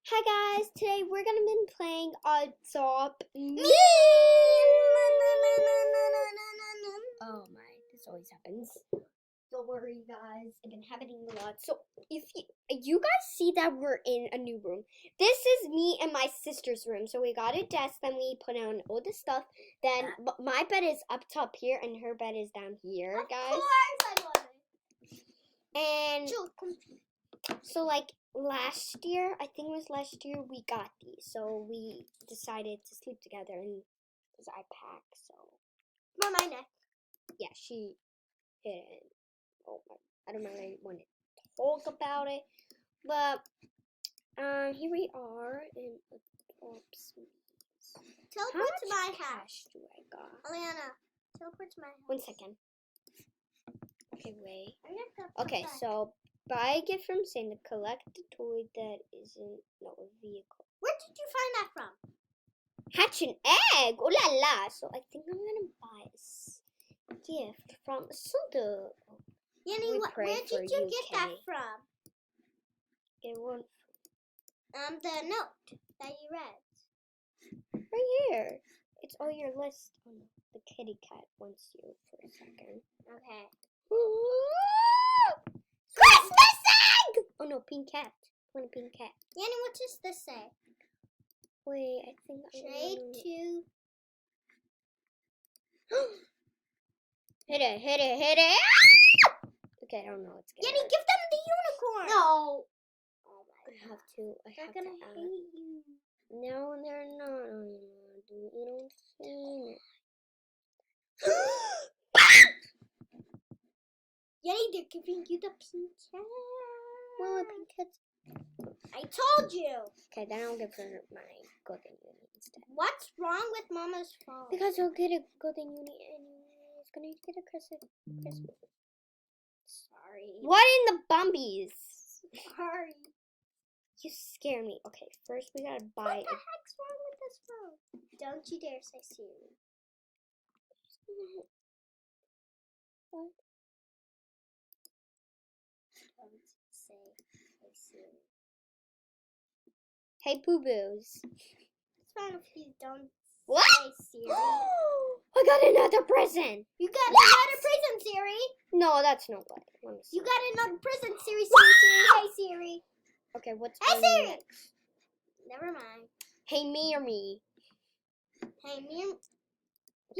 Hi guys, today we're gonna be playing Adopt Me. Oh my, this always happens. Don't worry guys, it's been happening a lot. So if you guys see that we're in a new room, this is me and my sister's room. So we got a desk, then we put on all this stuff. Then my bed is up top here and her bed is down here, guys. Of course I want it. And so like last year, I think it was last year, we got these. So we decided to sleep together in this iPad. So my neck. yeah, she hit it. Oh my, I don't really want to talk about it, but here we are in oops. Teleport to my house. Do I got? Aliana, teleport to my house. 1 second. Okay, wait. Okay, so buy a gift from Santa. Collect a toy that isn't a vehicle. Where did you find that from? Hatch an egg. Oh la la. So I think I'm gonna buy a gift from Santa. Yanni, where did you get that from? Get one. The note that you read. Right here. It's all your list. Oh no, the kitty cat wants you for a second. Okay. Christmas egg! Oh no, pink cat. I want a pink cat. Yanni, what does this say? Wait, I think Trade to. Hit it, hit it, hit it! Okay, I don't know what's Yanni, give them the unicorn! No! Oh my I have to. They're gonna hate you. No, they're not anymore. You don't see it. Yanni, they're giving you the pink cat. Well, the pink cat's... I told you. Okay, then I'll give her my golden uni instead. What's wrong with Mama's phone? Because you'll get a golden uni anyway. It's gonna get a Christmas. Sorry. What in the bumbies? Sorry. You scare me. Okay, first we gotta buy. What the heck's wrong with this phone? Don't you dare say Siri. What? Don't say Siri. Hey, boo boos. It's fine if you don't What? say Siri. I got another present. You got another present, Siri. No, that's no way. Let me see. You got another present, Siri. Siri. Hey, Siri. Okay, what's Hey, Siri. next? Never mind. Hey, me or me? Hey, me. You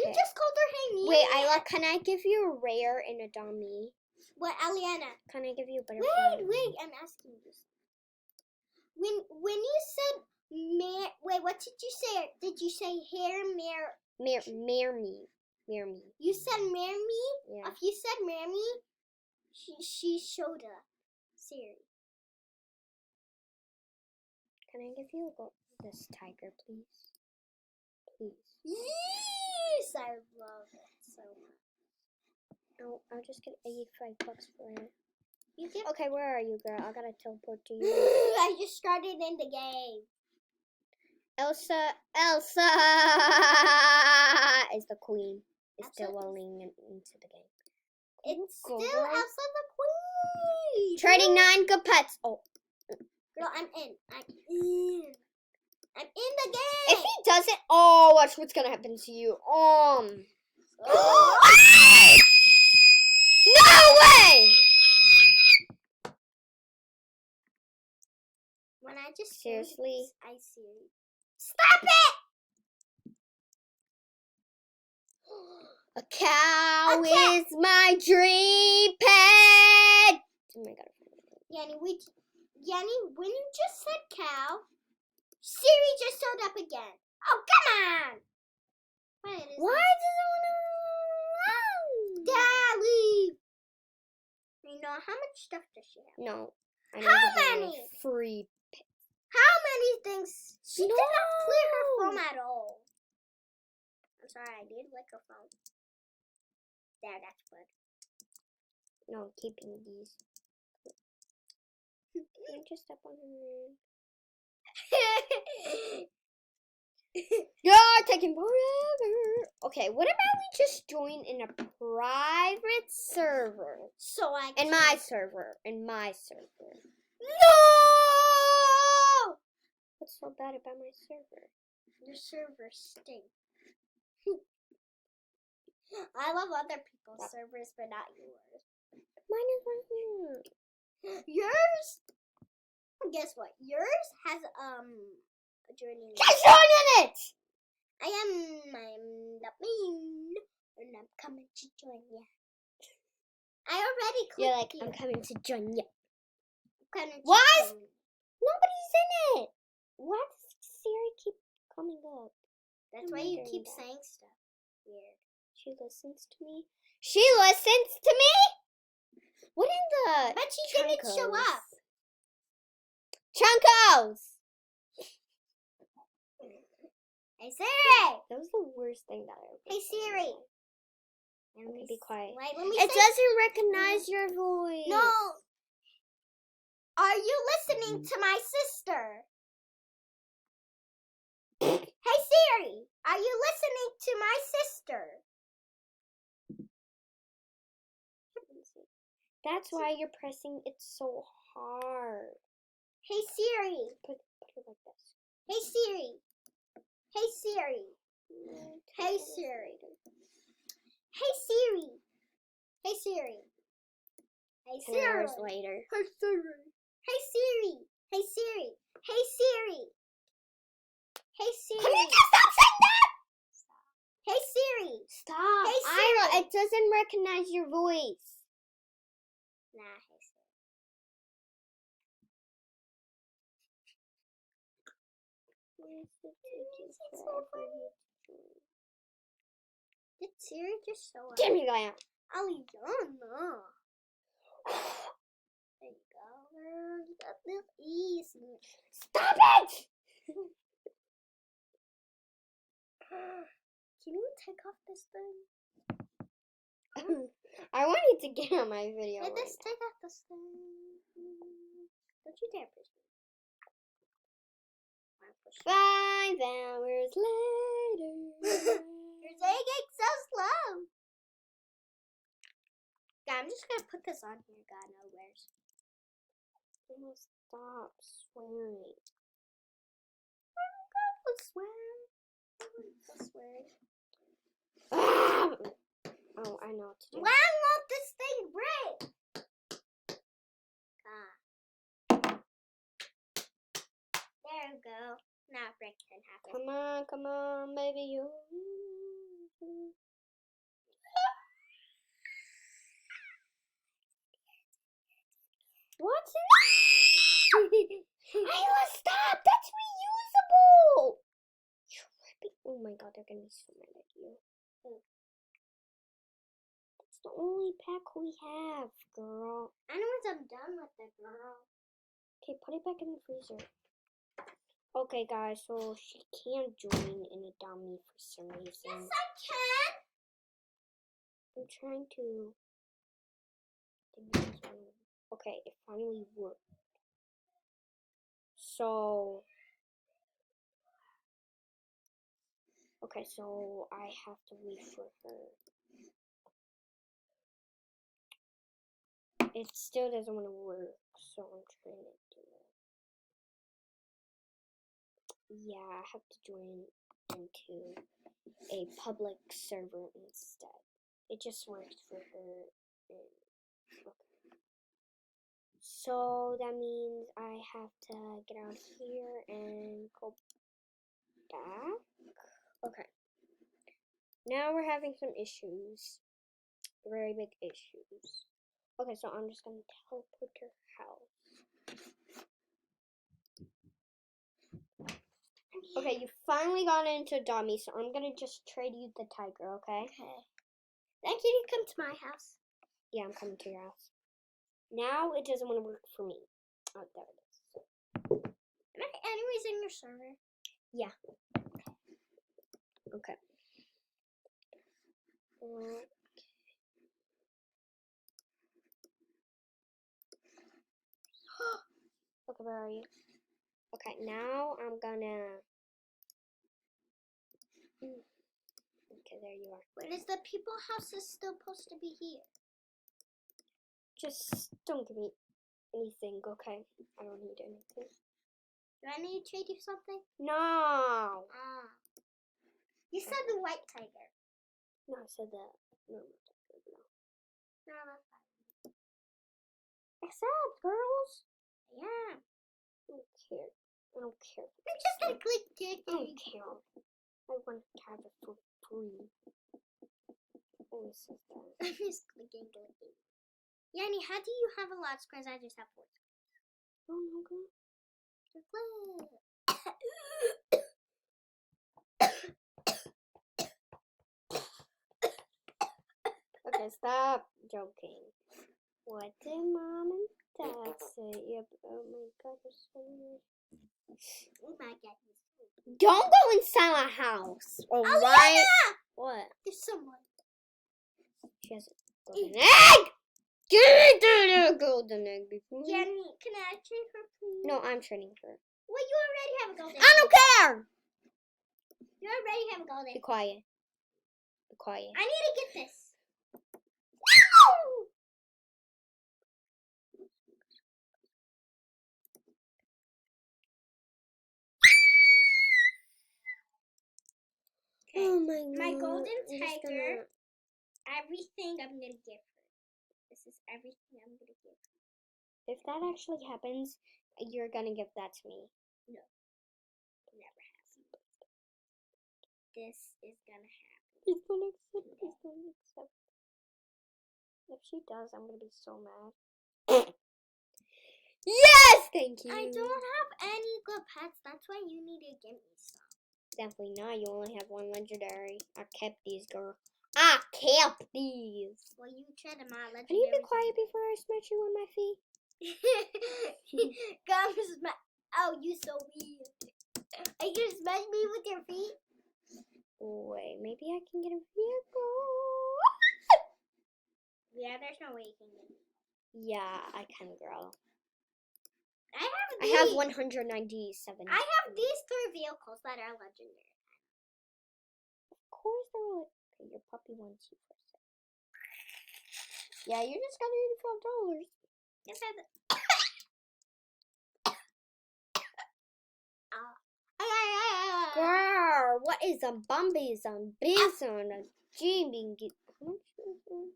Okay. just called her Hey, me. Wait, Isla, can I give you a rare and a dummy? What, Aliana? Can I give you a butterfly? Wait, I'm asking you. When you said wait, what did you say? Did you say hair Marry me. You said marry me? Yeah. If you said marry me, she showed up. Siri. Can I give you this tiger, please? Please. Yes, I love it so much. No, I'll just get $85 for it. You give. Okay, where are you, girl? I gotta teleport to you. I just started in the game. Elsa is the queen. Is still rolling into the game. It's Go, still girl. Elsa the Queen. Trading 9 good pets. Oh. Girl, I'm in. I'm in the game. If he doesn't, oh, watch what's gonna happen to you. No way! When I just Seriously? I Siri. Stop it! A cow is my dream pet. Oh my god. Yanni, when you just said cow, Siri just showed up again. Oh, come on! Why does it want to? Dad, leave! You know, how much stuff does she have? No. I How don't give away many? Free. How many things? She did not clear her No. phone at all. I'm sorry, I did lick her phone. There, that's good. No, I'm keeping these. Can I just step on her? You're taking forever. Okay, what about we just join in a private server? So I can... In my server. No! What's so bad about my server? Your server stinks. I love other people's servers, but not yours. Mine is right here. Yours? Guess what? Yours has joining. Just joining it! I'm the mean, and I'm coming to join you. I already clicked. You're like, you. I'm coming to join you. Why? Nobody's in it. Why does Siri keep coming up? That's why you keep saying stuff. Weird. She listens to me. She listens to me? What in the... But she didn't show up. Chunkos! Hey Siri! That was the worst thing that I ever Hey Siri! Okay, be quiet. Wait, let me It doesn't recognize your voice. No! Are you listening to my sister? Hey Siri! Are you listening to my sister? That's why you're pressing it so hard. Hey Siri! Put it like this. Hey Siri! Hey Siri! Hey Siri! Hey Siri! Hey Siri! Hey 10 Siri! hours later. Hey Siri! Hey Siri! Hey Siri! Hey Siri! Hey Siri! Can you just stop saying that? Hey Siri! Stop. Hey Ira, Siri! it doesn't recognize your voice. Nah, hey Siri. Did Siri just show up? Give me that. Aliana. There you go. That's this easy. Stop it! Can you take off this thing? I want you to get on my video. Let Right us take off this thing. Don't you dare push me. 5 hours later. You're saying it so slow. Yeah, I'm just gonna put this on here. God knows where's. You must stop swearing. I swear. I swear. Oh, I know what to do. Why won't this thing break? There we go. Now break can happen. Come on, baby, you. What's in it? Ayla, stop! That's reusable! Oh my god, they're gonna be so mad at you. That's the only pack we have, girl. Anyways, I'm done with it, girl. Okay, put it back in the freezer. Okay, guys, so she can't join in a dummy for some reason. Yes, I can. I'm trying to. Okay, it finally worked. So. Okay, so I have to wait for her. It still doesn't want to work, so I'm trying to do it. Yeah, I have to join into a public server instead. It just worked for her. Okay. So that means I have to get out here and go back. Okay. Now we're having some issues. Very big issues. Okay, so I'm just gonna teleport to her house. Okay, you finally got into dummy, so I'm gonna just trade you the tiger, okay? Okay. Then can you come to my house? Yeah, I'm coming to your house. Now it doesn't want to work for me. Oh, there it is. Am I anyways in your server? Yeah. Okay. Okay, where are you? Okay, now I'm gonna. Okay, there you are. Wait, is the people house is still supposed to be here? Just don't give me anything, okay? I don't need anything. Do I need to trade you something? No. You said the white tiger. No, I said that. No. No, that's fine. Accept, girls. Yeah. I don't care. I'm just gonna click I don't care. I want to have it for free. Always says that. I'm just clicking. Yanni, how do you have a lot of squares? I just have 4 squares. Oh, no, girl. Okay, stop joking. What did Mom and Dad say? Yep. Oh my God, you're so weird. Oh my God. Don't go inside my house. Alright? Aliana! What? There's someone. She has a golden egg! Give me the golden egg before. Yanni, can I trade her, please? No, I'm trading her. Well, you already have a golden egg. I don't care! You already have a golden Be egg. quiet. Be quiet. I need to get this. No! Oh my God. My golden I'm just tiger. Everything I'm gonna give her. This is everything I'm gonna give her. If that actually happens, you're gonna give that to me. No. Never happen. This is gonna happen. Please don't accept. Please don't accept. If she does, I'm gonna be so mad. Yes! Thank you. I don't have any good pets. That's why you need to give me some. Definitely not. You only have 1 legendary. I kept these, girl. I kept these. Well, you tried them out. Can you be quiet before I smash you on my feet? Oh, you so weird. Are you gonna smash me with your feet? Wait, maybe I can get a vehicle. Yeah, there's no way you can get it. Yeah, I can, girl. I I have 197. I have these 3 vehicles that are legendary. Of course they're like, okay, your puppy wants you for a second. Yeah, you just got $85. Yes, I Girl, what is a Bumby, some Bison, a Jimmy? How much is it?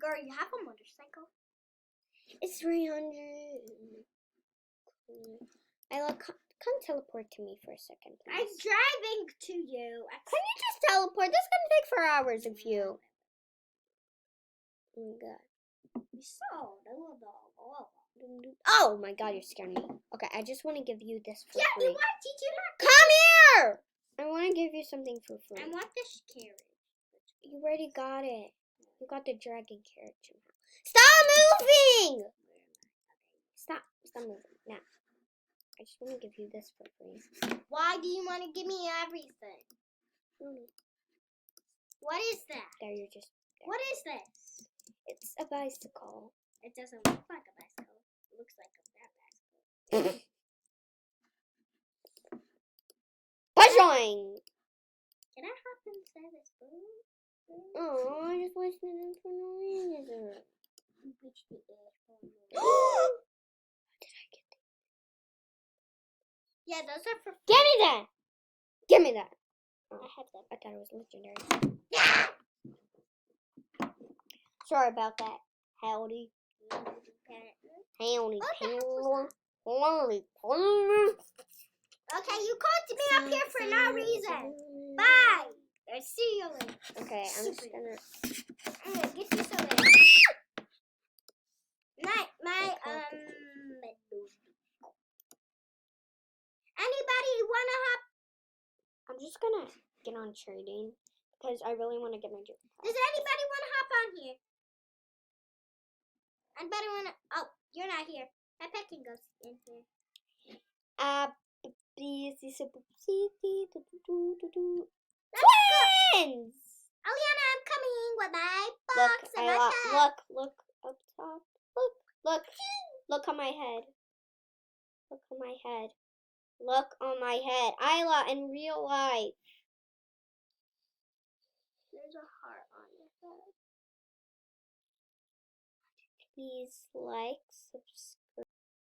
Girl, you have a motorcycle? It's 300. Come teleport to me for a second, please. I'm driving to you. Can you just teleport? This is gonna take 4 hours of you. Oh my God. Oh my God, you're scaring me. Okay, I just want to give you this for free. Why did you not? Come here! I want to give you something for free. I want this carriage. You already got it. You got the dragon carriage. Stop moving! Stop moving. Now, I just want to give you this for free. Why do you want to give me everything? What is that? There, you're just. There. What is this? It's a bicycle. It doesn't look like a bicycle. It looks like a fat bicycle. Pushing! Can I hop inside this boat? Oh, I just wasted it for no reason. Reach the air for you. How did I get that? Yeah, those are for. Give me that! Give me that! Oh, I have them. I thought it was legendary. Sorry about that. Howdy. Howdy. Okay, you called me up here for no reason. Bye. I see you later. Okay, I'm just gonna. I'm gonna get you some. Anybody wanna hop? I'm just gonna get on trading because I really want to get my jetpack. Does anybody wanna hop on here? Anybody wanna? Oh, you're not here. My pet can go in here. Twins! Aliana, I'm coming with my box and my pet. Look up top. Look on my head. Look on my head. Look on my head. Isla in real life. There's a heart on your head. Please like, subscribe.